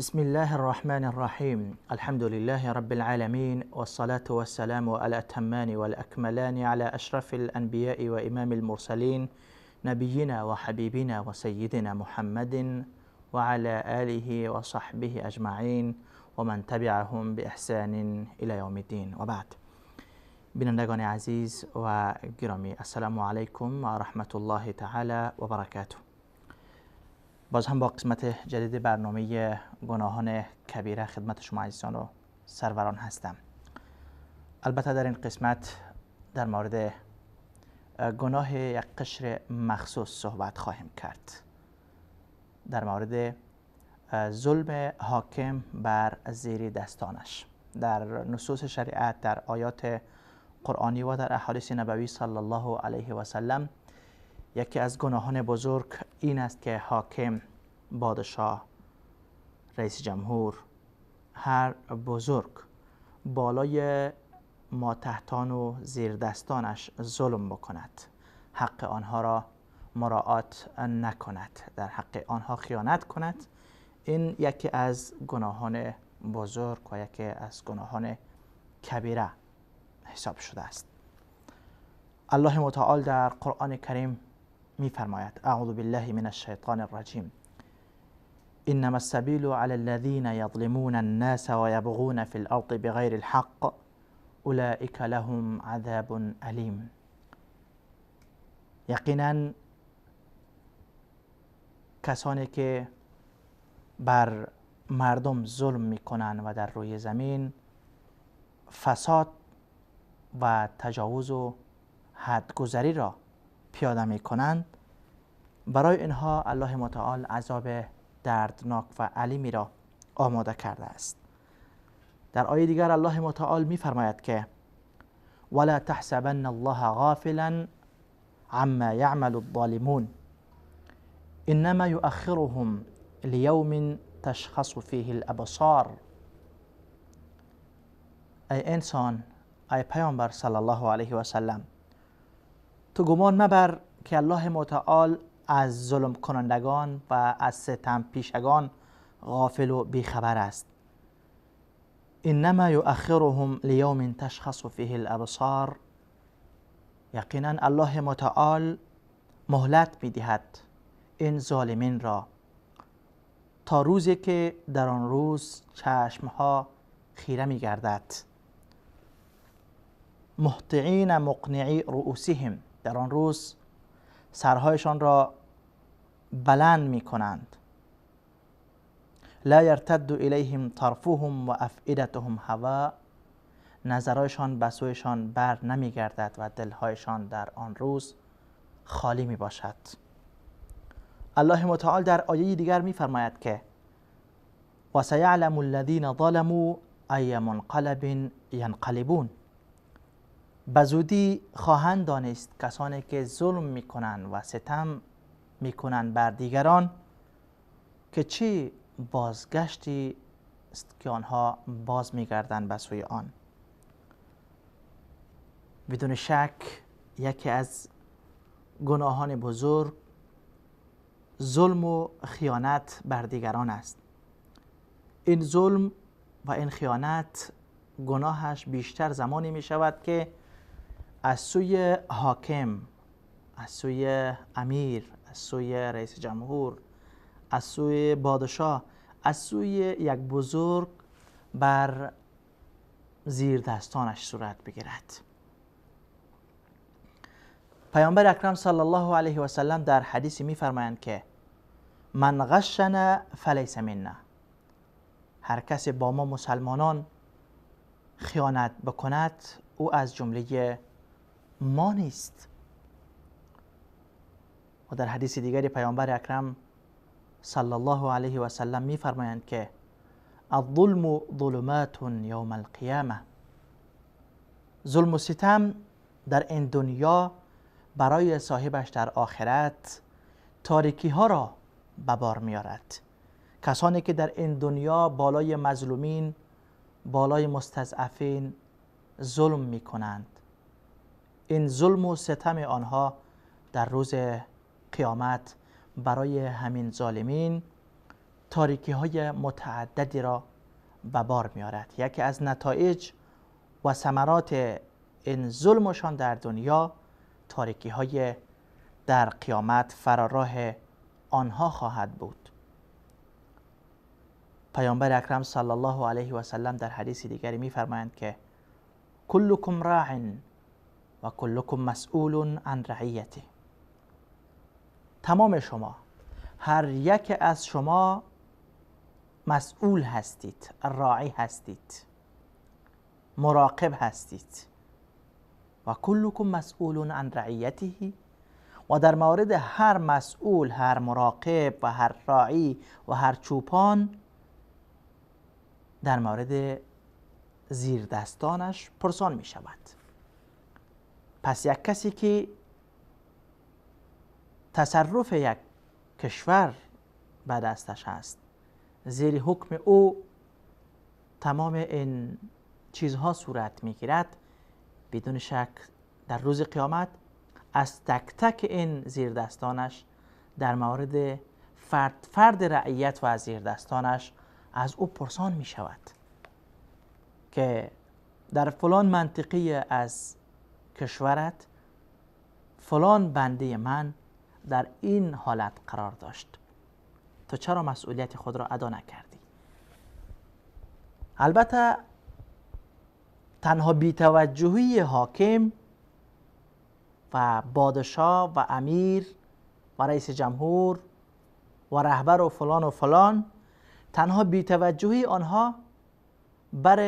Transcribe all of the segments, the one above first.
بسم الله الرحمن الرحيم الحمد لله رب العالمين والصلاة والسلام على الأتمان والأكملان على أشرف الأنبياء وإمام المرسلين نبينا وحبيبنا وسيدنا محمد وعلى آله وصحبه أجمعين ومن تبعهم بإحسان إلى يوم الدين وبعد. بینندگان عزیز و گرامی، السلام علیکم و رحمت الله تعالی و برکاته. باز هم با قسمت جدید برنامه گناهان کبیره خدمت شما عزیزان و سروران هستم. البته در این قسمت در مورد گناه یک قشر مخصوص صحبت خواهیم کرد، در مورد ظلم حاکم بر زیر دستانش. در نصوص شریعت، در آیات قرآنی و در احادیث نبوی صلی الله علیه و سلم، یکی از گناهان بزرگ این است که حاکم، پادشاه، رئیس جمهور، هر بزرگ بالای ماتحتان و زیردستانش ظلم بکند، حق آنها را مراعات نکند، در حق آنها خیانت کند. این یکی از گناهان بزرگ و یکی از گناهان کبیره حساب شده است. الله متعال در قرآن کریم می‌فرماید: اعوذ بالله من الشیطان الرجیم انما السبیل علی الذین یظلمون الناس و یبغون فی الارض بغیر الحق اولئک لهم عذاب علیم. یقینا کسانی که بر مردم ظلم میکنند و در روی زمین فساد و تجاوز و حدگذری را پیاده می کنند، برای اینها الله متعال عذاب دردناک و علیمی را آماده کرده است. در آیه دیگر الله متعال می فرماید که ولا تحسبن الله غافلا عما يعمل الظالمون انما يؤخرهم لیوم تشخص فیه الابصار. ای انسان، ای پیامبر صلی الله علیه و سلم، تو گمان مبر که الله متعال از ظلم کنندگان و از ستم پیشگان غافل و بیخبر است. انما یؤخرهم لیوم تشخص فیه الابصار. یقینا الله متعال مهلت میدهد این ظالمین را تا روزی که در آن روز چشمها خیره میگردد. مهطعین مقنعی رؤوسهم، در آن روز سرهایشان را بلند می کنند. لا یرتد الیهم طرفهم و افئدتهم هوا، نظرهایشان به سویشان بر نمی گردد و دلهایشان در آن روز خالی می باشد. الله متعال در آیه دیگر می فرماید که و سیعلم الذین ظلموا ای منقلب ینقلبون. بزودی خواهند دانست کسانی که ظلم میکنند و ستم میکنند بر دیگران که چه بازگشتی است که آنها باز میگردند به سوی آن. بدون شک یکی از گناهان بزرگ ظلم و خیانت بر دیگران است. این ظلم و این خیانت گناهش بیشتر زمانی می شود که از سوی حاکم، از سوی امیر، از سوی رئیس جمهور، از سوی پادشاه، از سوی یک بزرگ بر زیر دستانش صورت بگیرد. پیامبر اکرم صلی الله علیه و سلم در حدیثی می‌فرمایند که من غشنا فلیس منا، هر کسی با ما مسلمانان خیانت بکند او از جمله ما نیست. و در حدیث دیگری پیامبر اکرم صلی الله علیه و سلم می‌فرمایند که الظلم ظلمات یوم القیامه، ظلم و ستم در این دنیا برای صاحبش در آخرت تاریکی ها را به بار می‌آورد. کسانی که در این دنیا بالای مظلومین، بالای مستضعفین ظلم می‌کنند، این ظلم و ستم آنها در روز قیامت برای همین ظالمین تاریکی های متعددی را به بار میارد. یکی از نتایج و ثمرات این ظلمشان در دنیا تاریکی های در قیامت فراراه آنها خواهد بود. پیامبر اکرم صلی الله علیه و سلم در حدیث دیگری میفرمایند که کلکم راع و کلکم مسئول عن رعیته. تمام شما، هر یک از شما مسئول هستید، راعی هستید، مراقب هستید. و کلکم مسئول عن رعیته، و در مورد هر مسئول، هر مراقب و هر راعی و هر چوپان در مورد زیر دستانش پرسان می شود. پس یک کسی که تصرف یک کشور به دستش هست، زیر حکم او تمام این چیزها صورت می گیرد، بدون شک در روز قیامت از تک تک این زیر دستانش در مورد فرد رعیت و از زیر دستانش از او پرسان می شود که در فلان منطقه از کشورت فلان بنده من در این حالت قرار داشت، تو چرا مسئولیت خود را ادا نکردی؟ البته تنها بی‌توجهی حاکم و پادشاه و امیر و رئیس جمهور و رهبر و فلان تنها بی‌توجهی آنها بر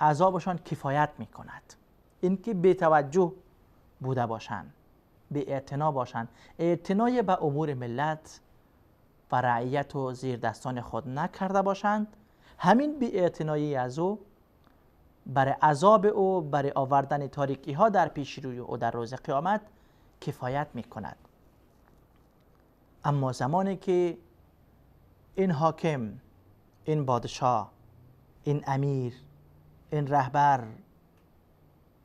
عذابشان کفایت می کند. اینکه بی‌توجه بوده باشند، بی‌اعتنا باشند، اعتنای به امور ملت و رعیت و زیر دستان خود نکرده باشند، همین بی‌اعتنایی از او برای عذاب او، برای آوردن تاریکی ها در پیش روی او در روز قیامت کفایت می کند. اما زمانی که این حاکم، این پادشاه، این امیر، این رهبر،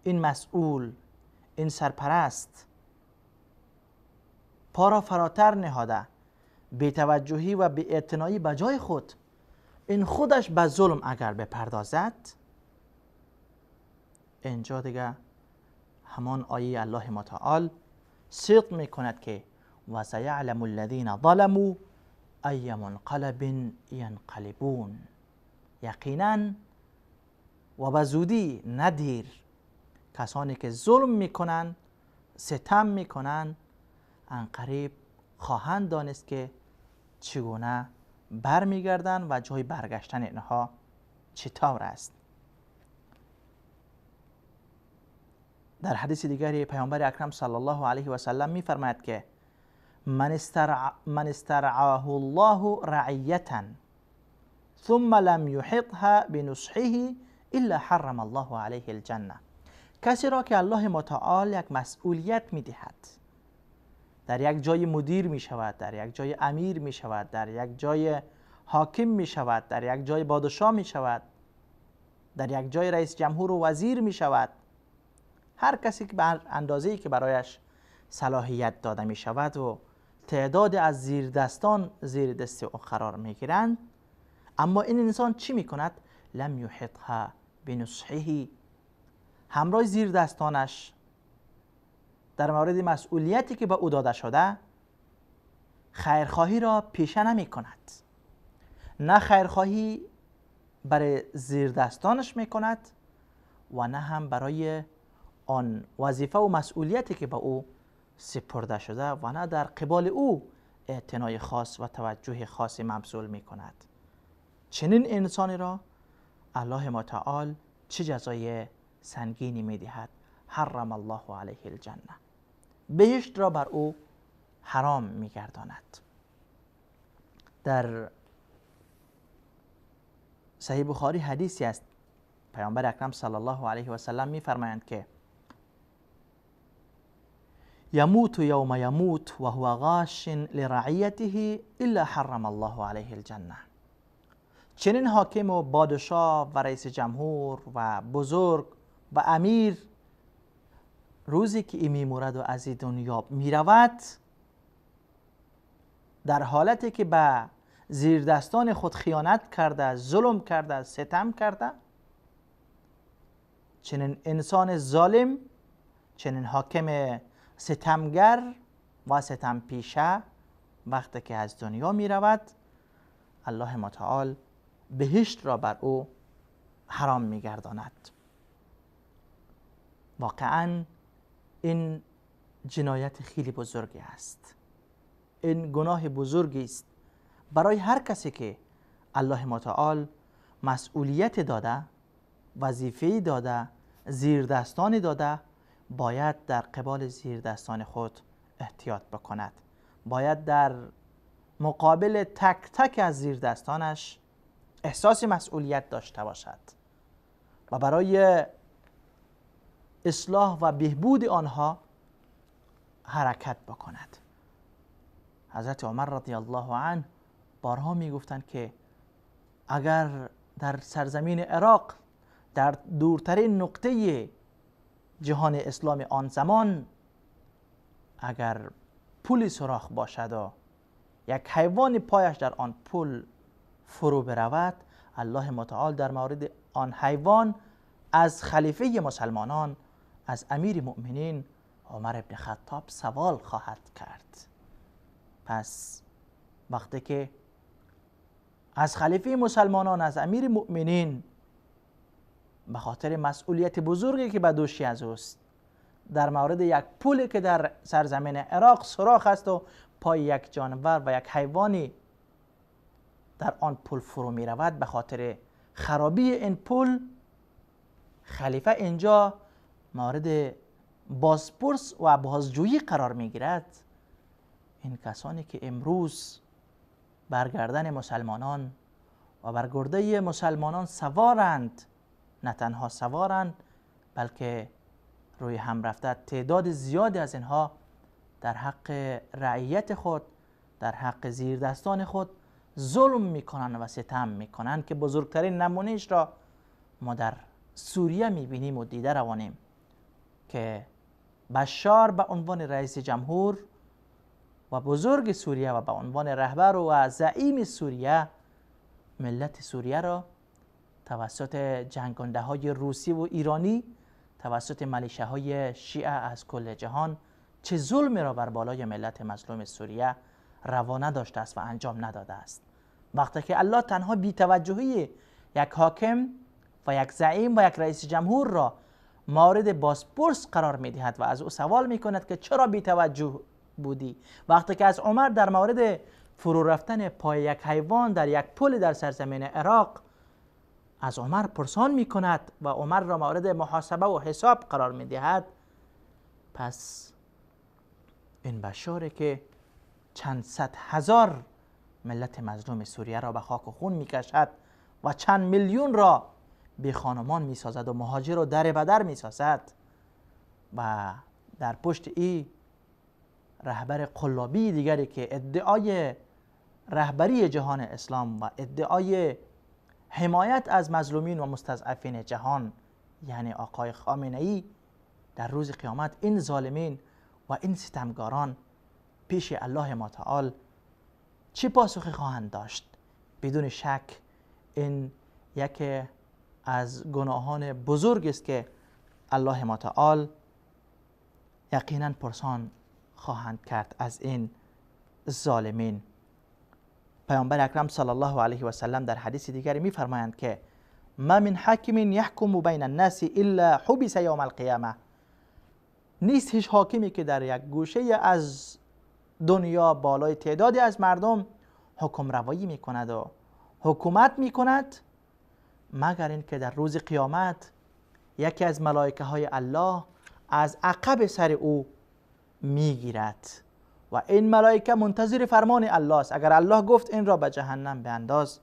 این مسئول، این سرپرست پا را فراتر نهاده، بی‌توجهی و بی‌اعتنایی به جای خود این خودش به ظلم اگر بپردازد، اینجا دیگه همان آیه الله متعال صدق می کند که و سیعلم الذین ظلموا ای منقلب ینقلبون. یقینا و به زودی ندیر کسانی که ظلم میکنند، ستم میکنند، عنقریب خواهند دانست که چگونه برمیگردند و جای برگشتن اینها چطور است. در حدیث دیگری پیامبر اکرم صلی الله علیه و سلم میفرماید که من استرعاه الله رعیتا ثم لم یحطها بنصحه الا حرم الله علیه الجنه. کسی را که الله متعال یک مسئولیت میدهد، در یک جای مدیر می شود، در یک جای امیر می شود، در یک جای حاکم می شود، در یک جای پادشاه می شود، در یک جای رئیس جمهور و وزیر می شود، هر کسی که به اندازه‌ای که برایش صلاحیت داده می شود و تعداد از زیر دستان زیر دست او قرار می گیرند، اما این انسان چی می کند؟ لم یحطها بنصحه، همراه زیر دستانش در مورد مسئولیتی که به او داده شده خیرخواهی را پیشه نمی کند. نه خیرخواهی برای زیر دستانش می کند و نه هم برای آن وظیفه و مسئولیتی که به او سپرده شده و نه در قبال او اعتنای خاص و توجه خاصی مبذول می کند. چنین انسانی را الله متعال چه جزای سنگینی می دهد؟ حرم الله علیه الجنه، بهشت را بر او حرام می گرداند. در صحیح بخاری حدیثی است، پیامبر اکرم صلی الله علیه و سلم می فرمایند که یموت یوم یموت و هو غاش لرعیته الا حرم الله علیه الجنه. چنین حاکم و پادشاه و رئیس جمهور و بزرگ و امیر روزی که این میمورد و از این دنیا میرود، در حالتی که به زیر دستان خود خیانت کرده، ظلم کرده، ستم کرده، چنین انسان ظالم، چنین حاکم ستمگر و ستم پیشه وقتی که از دنیا می رود، الله متعال بهشت را بر او حرام می گرداند. واقعا این جنایت خیلی بزرگی است. این گناه بزرگی است برای هر کسی که الله متعال مسئولیت داده، وظیفه داده، زیردستانی داده، باید در قبال زیردستان خود احتیاط بکند. باید در مقابل تک تک از زیردستانش احساس مسئولیت داشته باشد و برای اصلاح و بهبود آنها حرکت بکند. حضرت عمر رضی الله عنه بارها می گفتند که اگر در سرزمین عراق، در دورترین نقطه جهان اسلام آن زمان، اگر پلی سوراخ باشد و یک حیوان پایش در آن پل فرو برود، الله متعال در مورد آن حیوان از خلیفه مسلمانان، از امیر مؤمنین عمر ابن خطاب سوال خواهد کرد. پس وقتی که از خلیفه مسلمانان، از امیر مؤمنین، به خاطر مسئولیت بزرگی که به دوشی از اوست، در مورد یک پلی که در سرزمین عراق سوراخ است و پای یک جانور و یک حیوانی در آن پل فرو می رود، به خاطر خرابی این پل، خلیفه اینجا مورد بازپرس و بازجویی قرار می گیرد. این کسانی که امروز برگردن مسلمانان و بر گرده مسلمانان سوارند، نه تنها سوارند بلکه روی هم رفته تعداد زیادی از اینها در حق رعیت خود، در حق زیردستان خود ظلم میکنن و ستم میکنن که بزرگترین نمونهش را ما در سوریه میبینیم و دیده روانیم که بشار به عنوان رئیس جمهور و بزرگ سوریه و به عنوان رهبر و زعیم سوریه، ملت سوریه را توسط جنگنده های روسی و ایرانی، توسط ملیشه های شیعه از کل جهان چه ظلمی را بر بالای ملت مظلوم سوریه روانه داشته است و انجام نداده است. وقتی که الله تنها بی‌توجهی یک حاکم و یک زعیم و یک رئیس جمهور را مورد بازپرس قرار می‌دهد و از او سوال می‌کند که چرا بی‌توجه بودی، وقتی که از عمر در مورد فرو رفتن پای یک حیوان در یک پل در سرزمین عراق از عمر پرسان می‌کند و عمر را مورد محاسبه و حساب قرار می‌دهد، پس این بشاره که چند صد هزار ملت مظلوم سوریه را به خاک و خون می‌کشد و چند میلیون را بی خانمان می‌سازد و مهاجر را در بدر می‌سازد و در پشت این رهبر قلابی دیگری که ادعای رهبری جهان اسلام و ادعای حمایت از مظلومین و مستضعفین جهان، یعنی آقای خامنه‌ای، در روز قیامت این ظالمین و این ستمگاران پیش الله متعال چه پاسخی خواهند داشت؟ بدون شک این یکی از گناهان بزرگ است که الله متعال یقینا پرسان خواهند کرد از این ظالمین. پیامبر اکرم صلی الله علیه و سلم در حدیث دیگری می‌فرمایند که ما من حاکم یحکم بین الناس الا حبس یوم القیامه، نیست هیچ حاکمی که در یک گوشه از دنیا بالای تعدادی از مردم حکم روایی میکند و حکومت میکند، مگر این که در روز قیامت یکی از ملائکه های الله از عقب سر او میگیرد و این ملائکه منتظر فرمان الله است. اگر الله گفت این را به جهنم بینداز،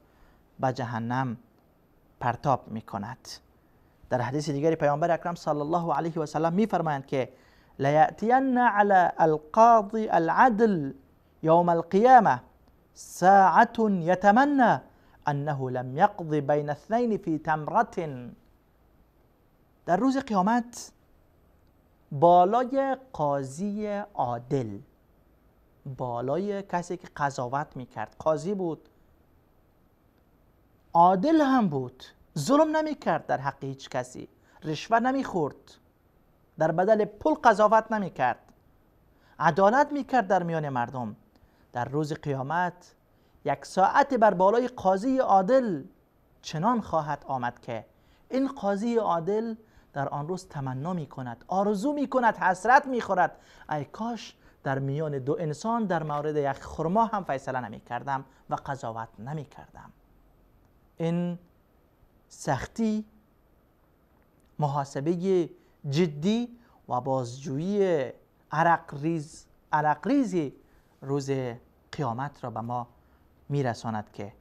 به جهنم پرتاب میکند. در حدیث دیگری پیامبر اکرم صلی الله علیه و سلم میفرمایند که لیأتین علی القاضی العدل یوم القیامه ساعة یتمنى انه لم یقض بین اثنین فی تمرة. در روز قیامت بالای قاضی عادل، بالای کسی که قضاوت میکرد، قاضی بود، عادل هم بود، ظلم نمی کرد در حق هیچ کسی، رشوه نمی خورد، در بدل پول قضاوت نمی کرد، عدالت می کرد در میان مردم. در روز قیامت یک ساعت بر بالای قاضی عادل چنان خواهد آمد که این قاضی عادل در آن روز تمنا می کند، آرزو می کند، حسرت می خورد ای کاش در میان دو انسان در مورد یک خرما هم فیصله نمی کردم و قضاوت نمی کردم. این سختی، محاسبه جدی و بازجویی عرق ریزی روز قیامت را به ما میرساند که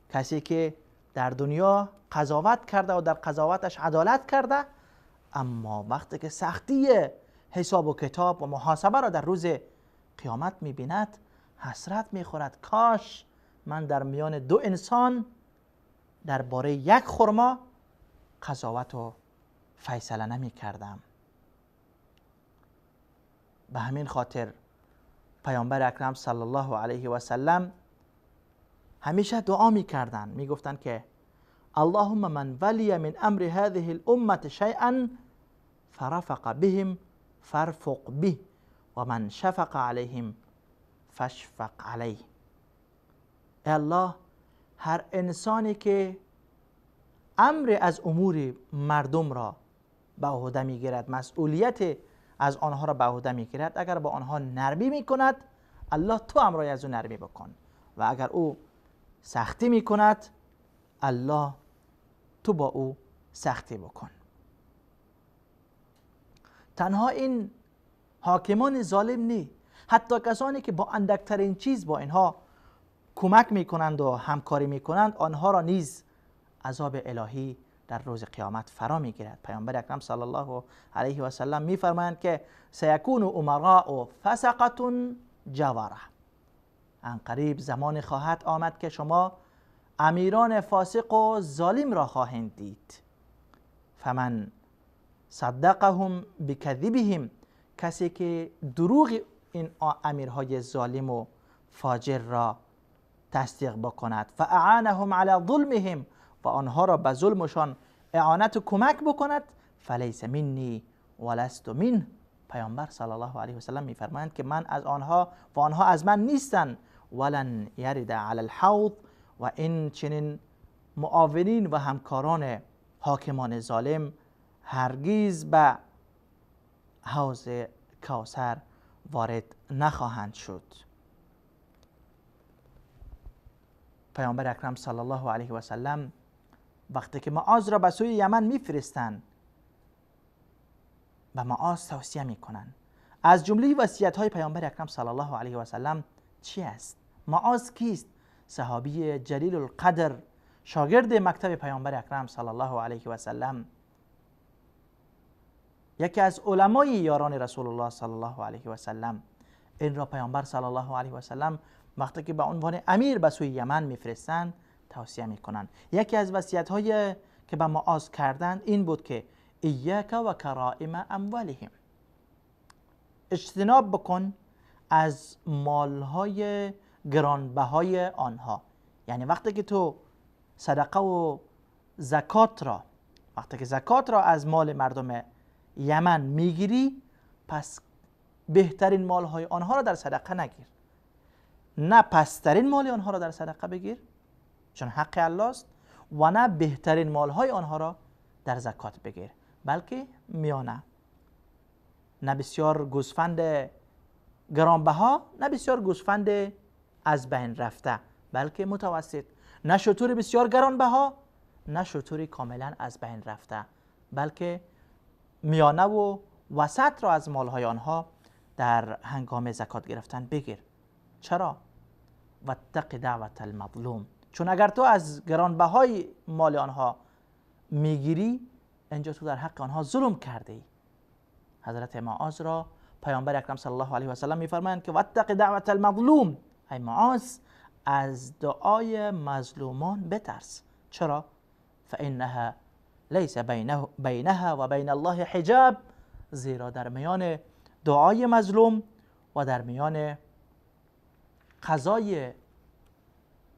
کسی که در دنیا قضاوت کرده و در قضاوتش عدالت کرده، اما وقتی که سختی حساب و کتاب و محاسبه را در روز قیامت میبیند حسرت میخورد کاش من در میان دو انسان درباره یک خرما قضاوت و فیصله نمی کردم. به همین خاطر پیامبر اکرم صلی الله علیه و سلم همیشه دعا می کردن، می گفتن که اللهم من ولی من امر هذه الامه شیئا فرفق بهم فارفق به و من شفق علیهم فاشفق علیه. ای الله، هر انسانی که امر از امور مردم را به عهده میگیرد، مسئولیت از آنها را به عهده میگیرد، اگر با آنها نرمی میکند، الله تو امرای از او نرمی بکن، و اگر او سختی میکند، الله تو با او سختی بکن. تنها این حاکمان ظالم نی، حتی کسانی که با اندکترین چیز با اینها کمک میکنند و همکاری میکنند، آنها را نیز عذاب الهی در روز قیامت فرا میگیرد. پیامبر اکرم صلی الله علیه و سلم میفرمایند که سیکون امراء فسقة جواره، ان قریب زمان خواهد آمد که شما امیران فاسق و ظالم را خواهند دید. فمن صدقهم بکذبهم، کسی که دروغ این امیرهای ظالم و فاجر را تصدیق بکند، فاعانهم علی ظلمهم، و آنها را به ظلمشان اعانت و کمک بکند، فلیس منی ولست منه. پیامبر صلی الله علیه و سلم میفرمایند که من از آنها و آنها از من نیستند. ولن یرد علی الحوض، و این چنین معاونین و همکاران حاکمان ظالم هرگز به حوض کوثر وارد نخواهند شد. پیامبر اکرم صلی الله علیه و سلم وقتی که معاذ را به سوی یمن میفرستند، به معاذ توصیه میکنند. از جمله وصیت های پیامبر اکرم صلی الله علیه و سلم چی است؟ معاذ کیست؟ صحابی جلیل القدر، شاگرد مکتب پیامبر اکرم صلی الله علیه و سلم، یکی از علمای یاران رسول الله صلی الله علیه و سلم. این را پیامبر صلی الله علیه و سلم وقتی که به عنوان امیر به سوی یمن میفرستند توصیه میکنند. یکی از وصیت هایی که به معاذ کردند این بود که ایاک و کرائم اموالهم، اجتناب بکن از مالهای گرانبهای آنها. یعنی وقتی که تو صدقه و زکات را، وقتی که زکات را از مال مردم یمن میگیری، پس بهترین مالهای آنها را در صدقه نگیر، نه پسترین مال آنها را در صدقه بگیر چون حق الله است، و نه بهترین مالهای آنها را در زکات بگیر، بلکه میانه، نه بسیار گوسفند گرانبها، نه بسیار گوسفند از بین رفته، بلکه متوسط، نه شتر بسیار گرانبها، نه شتر کاملا از بین رفته، بلکه میانه و وسط را از مالهای آنها در هنگام زکات گرفتن بگیر. چرا؟ واتق دعوت المظلوم، چون اگر تو از گرانبهای مال آنها میگیری، اینجا تو در حق آنها ظلم کرده ای. حضرت معاذ را پیامبر اکرم صلی الله علیه و سلم میفرمایند که واتق دعوت المظلوم، ای معاذ از دعای مظلومان بترس. چرا؟ فانها لیس بینها و بین الله حجاب، زیرا در میان دعای مظلوم و در میان قضای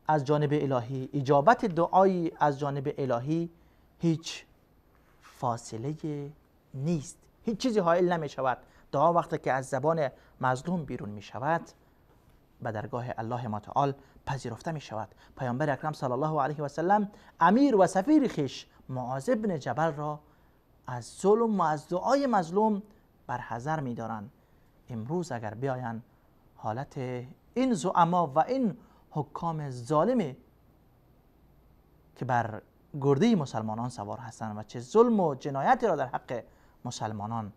از جانب الهی، اجابت دعایی از جانب الهی هیچ فاصله نیست، هیچ چیزی حائل نمی شود. دعا وقتی که از زبان مظلوم بیرون می شود به درگاه الله متعال پذیرفته می شود. پیامبر اکرم صلی الله علیه و سلم امیر و سفیر خویش معاذ بن جبل را از ظلم و از دعای مظلوم برحذر می دارند. امروز اگر بیاین حالت این زعما و این حکام ظالمی که بر گرده مسلمانان سوار هستند و چه ظلم و جنایتی را در حق مسلمانان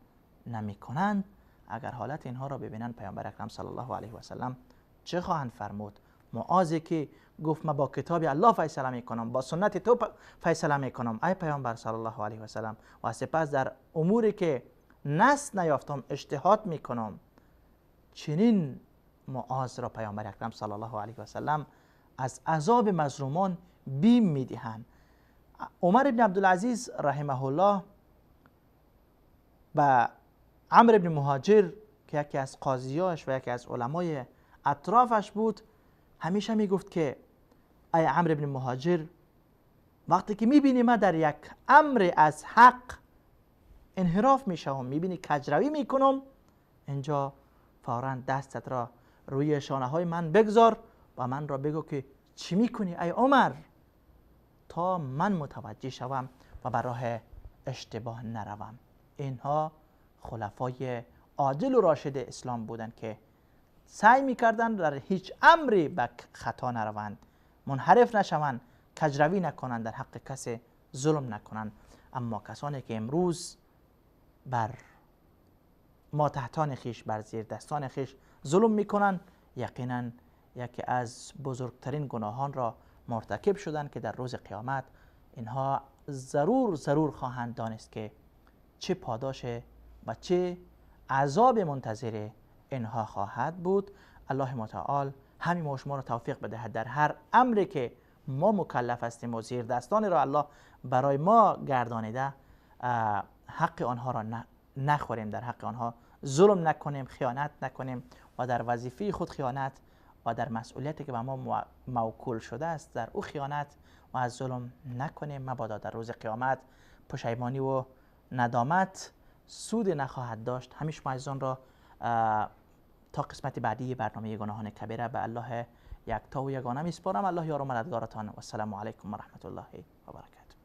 نمی کنند، اگر حالت اینها را ببینند پیامبر اکرم صلی الله علیه و سلم چه خواهند فرمود؟ معاذی که گفت من با کتاب الله فیصله می کنم، با سنت تو فیصله می کنم ای پیامبر صلی الله علیه و سلم، و سپس در اموری که نص نیافتم اجتهاد می کنم. چنین معاذ را پیامبر اکرم صلی الله علیه و سلم از عذاب مظلومان بیم می دهند. عمر بن عبدالعزیز رحمه الله و عمرو بن مهاجر که یکی از قاضیاش و یکی از علمای اطرافش بود همیشه می گفت که ای عمرو بن مهاجر، وقتی که می بینی من در یک امر از حق انحراف می شوم، می بینی کجروی می کنم، اینجا فوراً دستت را روی شانه های من بگذار و من را بگو که چی می کنی ای عمر، تا من متوجه شوم و بر راه اشتباه نروم. اینها خلفای عادل و راشد اسلام بودند که سعی میکردند در هیچ امری به خطا نروند، منحرف نشوند، کجروی نکنند، در حق کسی ظلم نکنند. اما کسانی که امروز بر ما تحتان خیش، بر زیر دستان خیش ظلم میکنند، یقینا یکی از بزرگترین گناهان را مرتکب شدند که در روز قیامت اینها ضرور خواهند دانست که چه پاداش و چه عذاب منتظر اینها خواهد بود. الله متعال همین ما شما را توفیق بدهد در هر امری که ما مکلف هستیم و زیر دستان را الله برای ما گردانیده حق آنها را نخوریم، در حق آنها ظلم نکنیم، خیانت نکنیم و در وظیفه خود خیانت و در مسئولیتی که به ما موکول شده است در او خیانت و از ظلم نکنیم. مبادا در روز قیامت پشیمانی و ندامت سود نخواهد داشت. همه شما عزیزان را تا قسمت بعدی برنامه گناهان کبیره به الله یکتا و یگانه میسپارم. الله یار و مددگارتان و السلام علیکم و رحمت الله و برکاته.